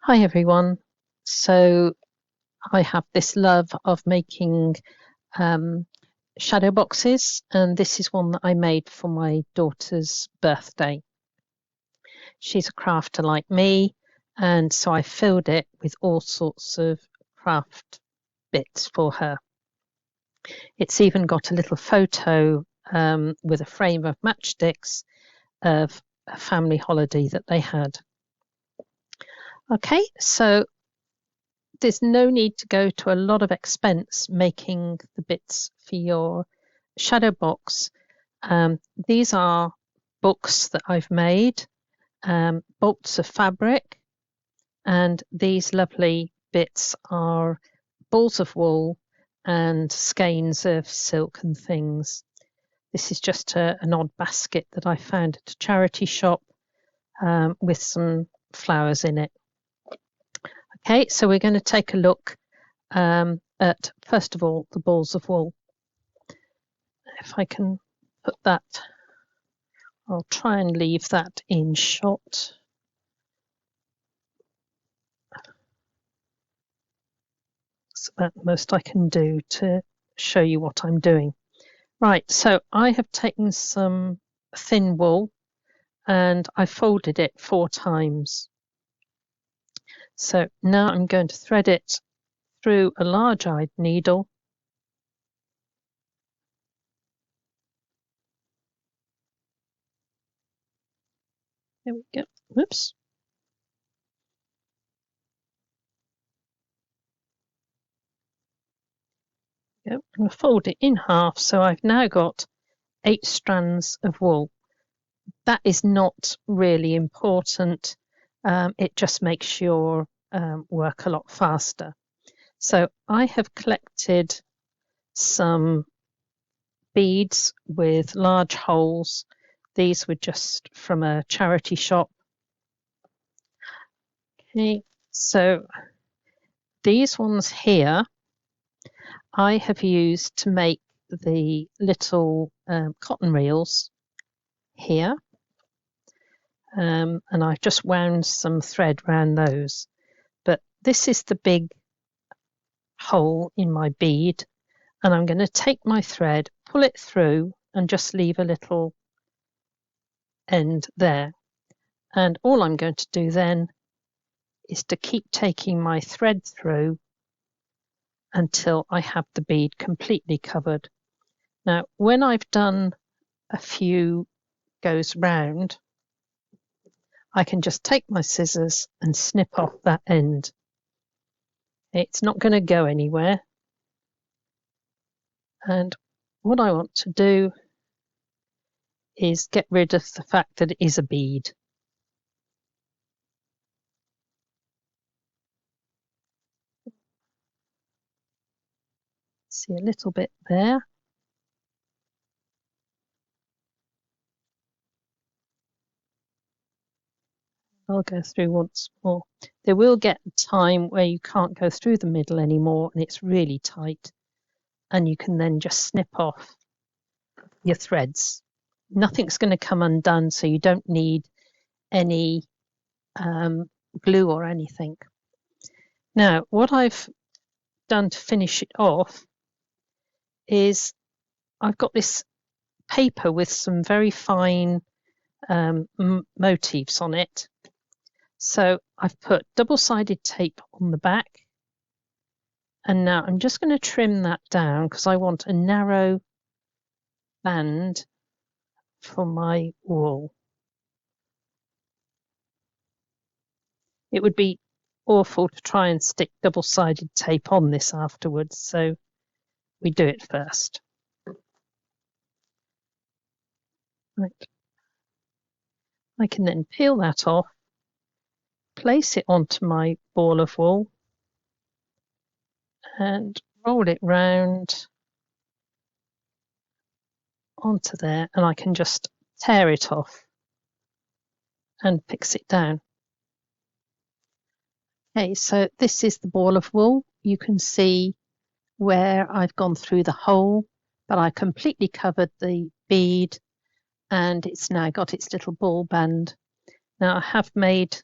Hi everyone. So I have this love of making shadow boxes, and this is one that I made for my daughter's birthday. She's a crafter like me, and so I filled it with all sorts of craft bits for her. It's even got a little photo with a frame of matchsticks of a family holiday that they had. Okay, so there's no need to go to a lot of expense making the bits for your shadow box. These are books that I've made, bolts of fabric, and these lovely bits are balls of wool and skeins of silk and things. This is just an odd basket that I found at a charity shop with some flowers in it. Okay, so we're going to take a look at, first of all, the balls of wool. If I can put that, I'll try and leave that in shot. That's about the most I can do to show you what I'm doing. Right, so I have taken some thin wool and I folded it 4 times. So now I'm going to thread it through a large-eyed needle. There we go. Whoops. I'm going to fold it in half, so I've now got 8 strands of wool. That is not really important. It just makes your work a lot faster. So I have collected some beads with large holes. These were just from a charity shop. Okay, so these ones here I have used to make the little cotton reels here. And I've just wound some thread around those. But this is the big hole in my bead, and I'm going to take my thread, pull it through, and just leave a little end there. And all I'm going to do then is to keep taking my thread through until I have the bead completely covered. Now, when I've done a few goes round, I can just take my scissors and snip off that end. It's not going to go anywhere. And what I want to do is get rid of the fact that it is a bead. See a little bit there. I'll go through once more. There will get a time where you can't go through the middle anymore and it's really tight, and you can then just snip off your threads. Nothing's going to come undone, so you don't need any glue or anything. Now, what I've done to finish it off is I've got this paper with some very fine motifs on it. So I've put double-sided tape on the back, and now I'm just going to trim that down because I want a narrow band for my wool. It would be awful to try and stick double-sided tape on this afterwards, so we do it first. Right. I can then peel that off, place it onto my ball of wool, and roll it round onto there, and I can just tear it off and fix it down. Okay, so this is the ball of wool. You can see where I've gone through the hole, but I completely covered the bead and it's now got its little ball band. Now I have made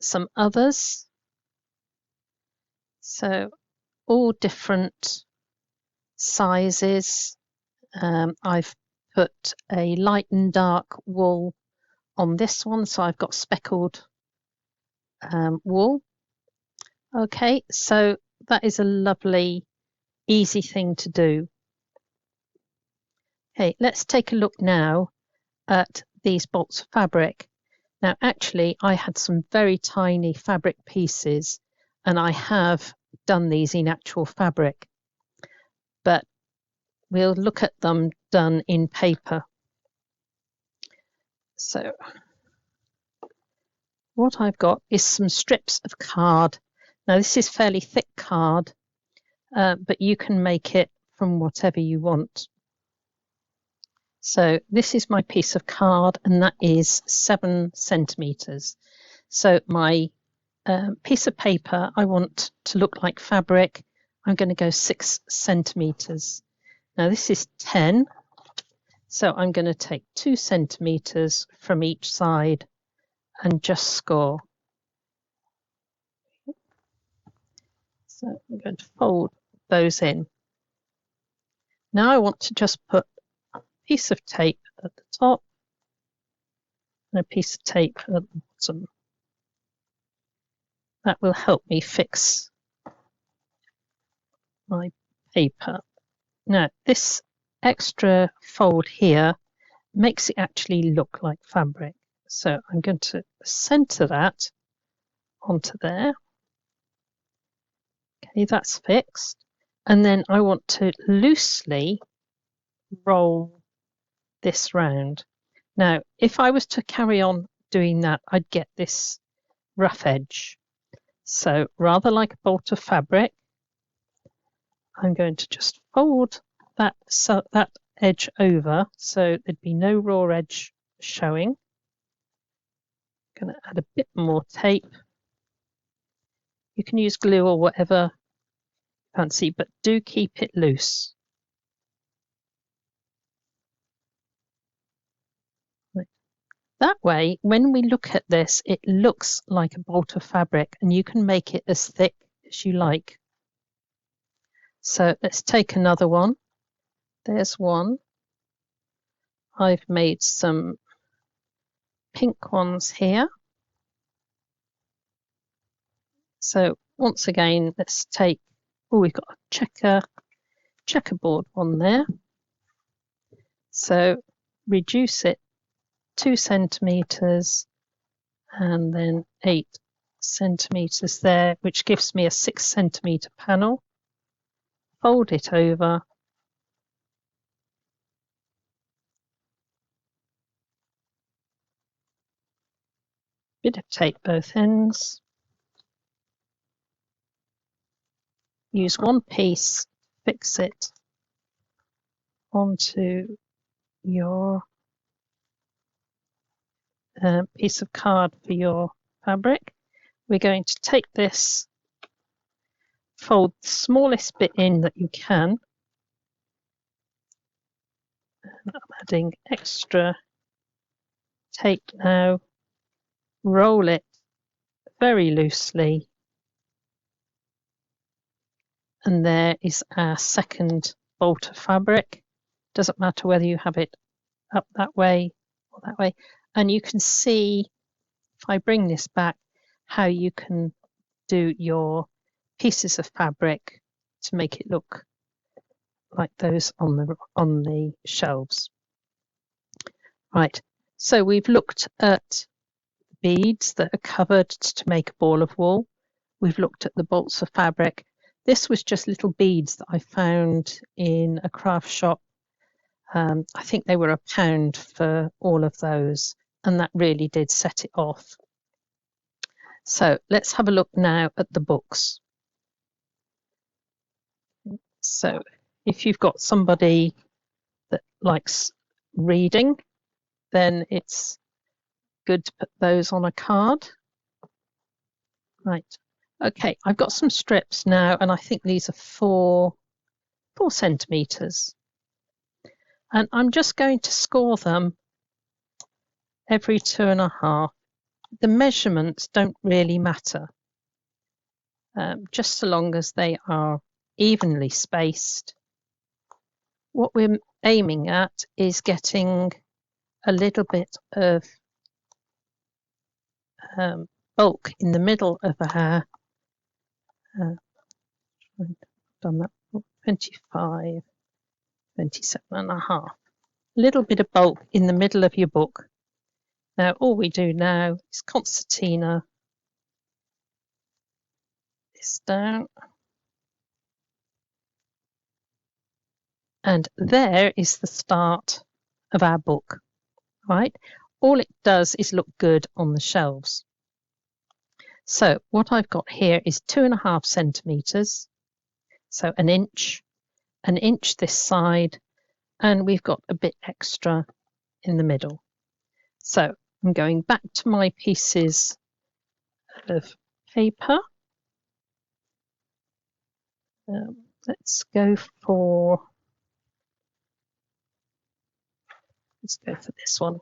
some others. So all different sizes. I've put a light and dark wool on this one, so I've got speckled wool. Okay, so that is a lovely, easy thing to do. Okay, let's take a look now at these bolts of fabric. Now, actually, I had some very tiny fabric pieces, and I have done these in actual fabric, but we'll look at them done in paper. So what I've got is some strips of card. Now, this is fairly thick card, but you can make it from whatever you want. So this is my piece of card, and that is 7 centimeters. So my piece of paper I want to look like fabric. I'm going to go 6 centimeters. Now this is 10, so I'm going to take 2 centimeters from each side and just score. So I'm going to fold those in. Now I want to just put a piece of tape at the top and a piece of tape at the bottom. That will help me fix my paper. Now this extra fold here makes it actually look like fabric. So I'm going to center that onto there. Okay, that's fixed. And then I want to loosely roll this round. Now, if I was to carry on doing that, I'd get this rough edge. So rather like a bolt of fabric, I'm going to just fold that edge over so there'd be no raw edge showing. I'm going to add a bit more tape. You can use glue or whatever you fancy, but do keep it loose. That way, when we look at this, it looks like a bolt of fabric, and you can make it as thick as you like. So let's take another one. There's one. I've made some pink ones here. So once again, let's take, oh, we've got a checkerboard one there. So reduce it 2 centimeters and then 8 centimeters there, which gives me a 6 centimeter panel. Fold it over. Bit of tape both ends. Use one piece, fix it onto your piece of card for your fabric. We're going to take this, fold the smallest bit in that you can. And I'm adding extra tape now. Roll it very loosely. And there is our second bolt of fabric. Doesn't matter whether you have it up that way or that way. And you can see, if I bring this back, how you can do your pieces of fabric to make it look like those on the shelves. Right, so we've looked at beads that are covered to make a ball of wool. We've looked at the bolts of fabric. This was just little beads that I found in a craft shop. I think they were £1 for all of those, and that really did set it off. So let's have a look now at the books. So if you've got somebody that likes reading, then it's good to put those on a card. Right. Okay, I've got some strips now, and I think these are 4 centimeters. And I'm just going to score them every 2.5. the measurements don't really matter, just so long as they are evenly spaced. What we're aiming at is getting a little bit of bulk in the middle of a hair. I've done that 25, 27.5. A little bit of bulk in the middle of your book. Now all we do now is concertina this down, and there is the start of our book, right? All it does is look good on the shelves. So what I've got here is 2.5 centimeters, so an inch this side, and we've got a bit extra in the middle. So I'm going back to my pieces of paper. Let's go for this one.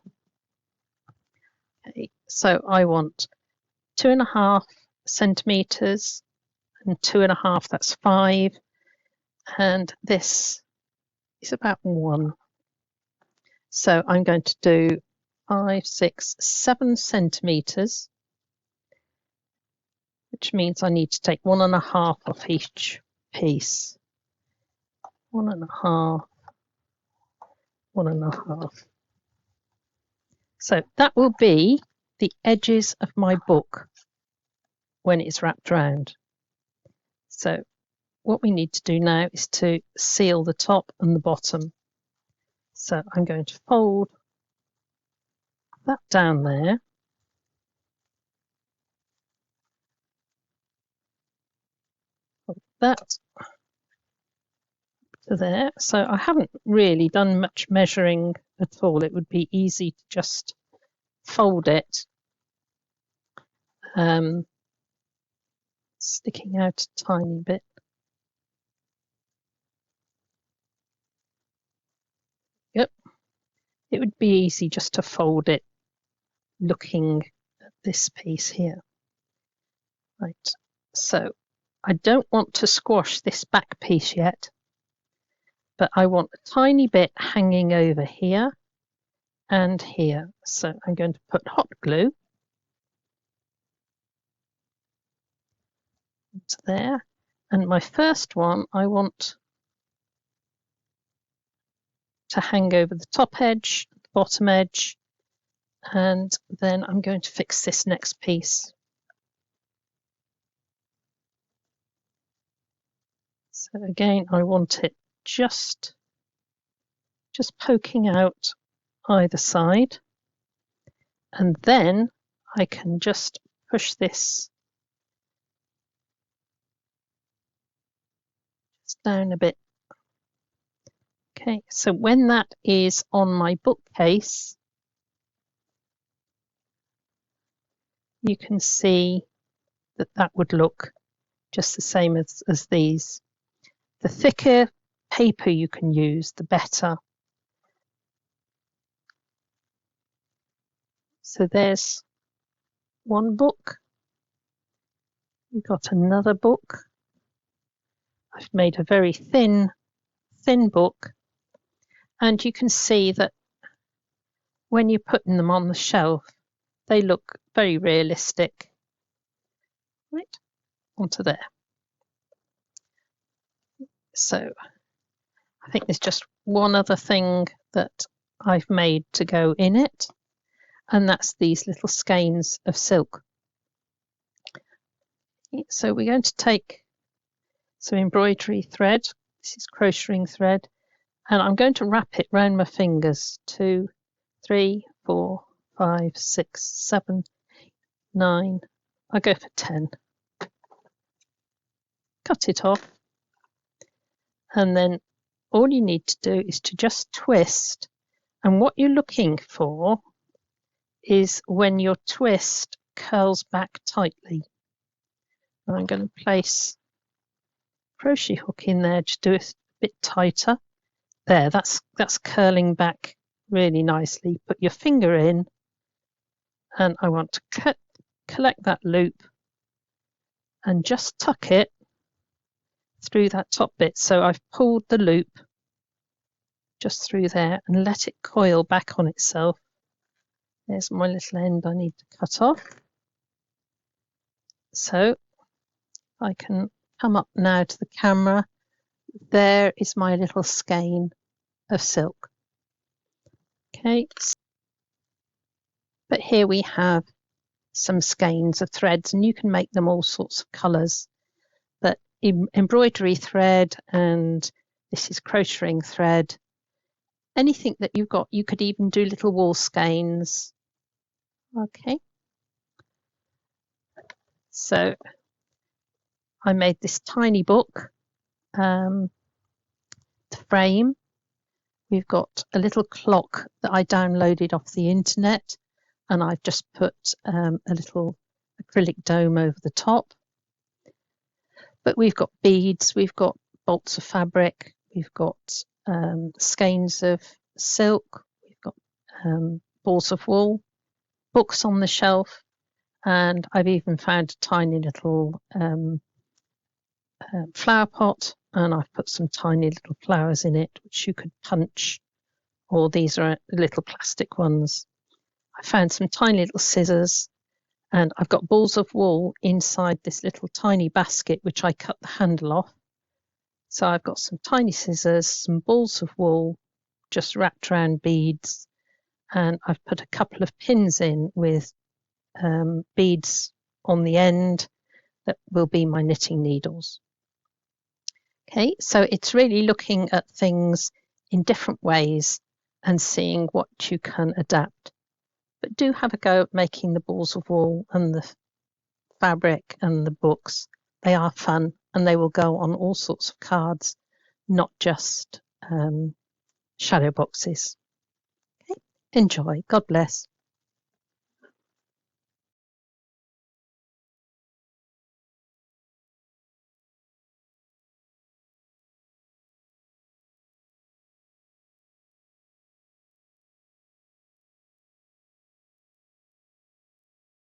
Okay, so I want 2.5 centimeters and 2.5, that's 5, and this is about 1. So I'm going to do 5, 6, 7 centimeters, which means I need to take 1.5 off each piece. 1.5, 1.5. So that will be the edges of my book when it's wrapped around. So what we need to do now is to seal the top and the bottom. So I'm going to fold that down there. Fold that to there. So I haven't really done much measuring at all. It would be easy to just fold it, sticking out a tiny bit. Yep, it would be easy just to fold it looking at this piece here. Right, so I don't want to squash this back piece yet, but I want a tiny bit hanging over here and here. So I'm going to put hot glue into there, and my first one I want to hang over the top edge, the bottom edge, and then I'm going to fix this next piece. So again, I want it just poking out either side, and then I can just push this down a bit. Okay, so when that is on my bookcase, you can see that that would look just the same as these. The thicker paper you can use, the better. So there's one book. We've got another book. I've made a very thin book, and you can see that when you're putting them on the shelf, they look very realistic. Right, onto there. So I think there's just one other thing that I've made to go in it, and that's these little skeins of silk. So we're going to take some embroidery thread. This is crocheting thread, and I'm going to wrap it round my fingers. 2, 3, 4, 5, 6, 7, 9. I'll go for 10. Cut it off, and then all you need to do is to just twist, and what you're looking for is when your twist curls back tightly. And I'm going to place crochet hook in there to do it a bit tighter. There, that's curling back really nicely. Put your finger in, and I want to cut collect that loop and just tuck it through that top bit. So I've pulled the loop just through there and let it coil back on itself. There's my little end I need to cut off. So I can come up now to the camera. There is my little skein of silk. Okay, but here we have some skeins of threads, and you can make them all sorts of colours. But embroidery thread, and this is crocheting thread. Anything that you've got, you could even do little wall skeins. Okay, so I made this tiny book to frame. We've got a little clock that I downloaded off the internet, and I've just put a little acrylic dome over the top. But we've got beads, we've got bolts of fabric, we've got skeins of silk, we've got balls of wool, books on the shelf, and I've even found a tiny little flower pot, and I've put some tiny little flowers in it which you could punch, or these are little plastic ones. I found some tiny little scissors, and I've got balls of wool inside this little tiny basket which I cut the handle off. So I've got some tiny scissors, some balls of wool just wrapped around beads, and I've put a couple of pins in with beads on the end that will be my knitting needles. Okay, so it's really looking at things in different ways and seeing what you can adapt. But do have a go at making the balls of wool and the fabric and the books. They are fun, and they will go on all sorts of cards, not just shadow boxes. Okay, enjoy. God bless.